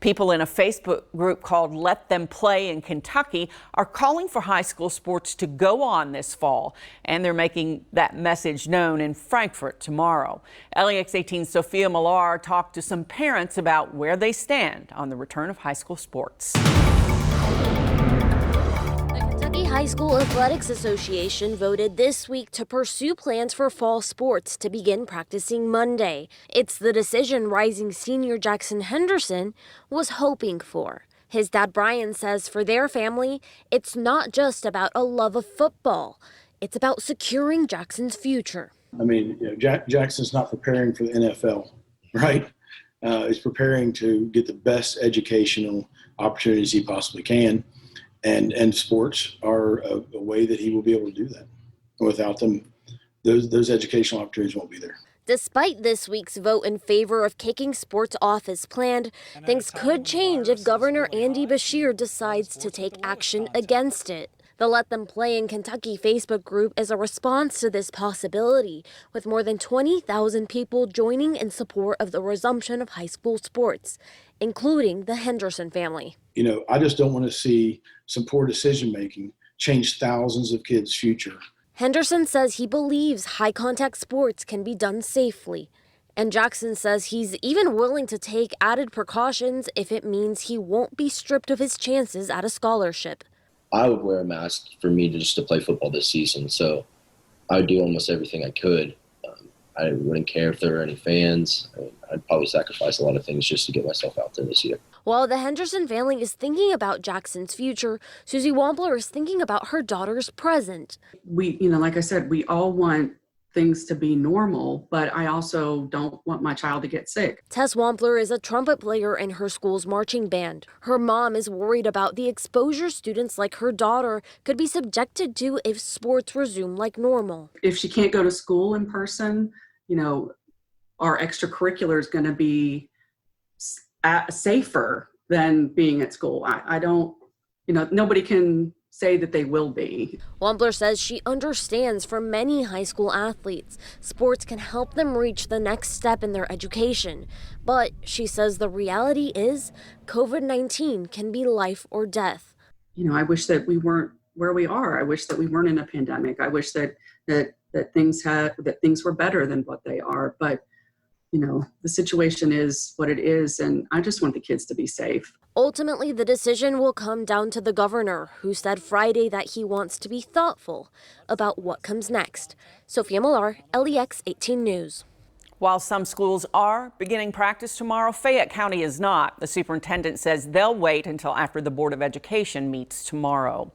People in a Facebook group called Let Them Play in Kentucky are calling for high school sports to go on this fall, and they're making that message known in Frankfort tomorrow. LEX 18's Sophia Millar talked to some parents about where they stand on the return of high school sports. High School Athletics Association voted this week to pursue plans for fall sports to begin practicing Monday. It's the decision rising senior Jackson Henderson was hoping for. His dad Brian says for their family, it's not just about a love of football. It's about securing Jackson's future. I mean, Jackson's not preparing for the NFL, right? He's preparing to get the best educational opportunities he possibly can. And sports are a way that he will be able to do that. Without them, those educational opportunities won't be there. Despite this week's vote in favor of kicking sports off as planned, things could change if Governor Andy Beshear decides to take action against it. The Let Them Play in Kentucky Facebook group is a response to this possibility, with more than 20,000 people joining in support of the resumption of high school sports, including the Henderson family. You know, I just don't want to see some poor decision-making change thousands of kids' future. Henderson says he believes high-contact sports can be done safely. And Jackson says he's even willing to take added precautions if it means he won't be stripped of his chances at a scholarship. I would wear a mask for me to play football this season, so I would do almost everything I could. I wouldn't care if there were any fans. I'd probably sacrifice a lot of things just to get myself out there this year. While the Henderson family is thinking about Jackson's future, Susie Wampler is thinking about her daughter's present. We, like I said, we all want things to be normal, but I also don't want my child to get sick. Tess Wampler is a trumpet player in her school's marching band. Her mom is worried about the exposure students like her daughter could be subjected to if sports resume like normal. If she can't go to school in person, our extracurricular is going to be safer than being at school. I don't, nobody can say that they will be. Wampler says she understands for many high school athletes, sports can help them reach the next step in their education. But she says the reality is COVID-19 can be life or death. I wish that we weren't where we are. I wish that we weren't in a pandemic. I wish that things were better than what they are. But the situation is what it is, and I just want the kids to be safe. Ultimately, the decision will come down to the governor, who said Friday that he wants to be thoughtful about what comes next. Sophia Millar, LEX 18 News. While some schools are beginning practice tomorrow, Fayette County is not. The superintendent says they'll wait until after the Board of Education meets tomorrow.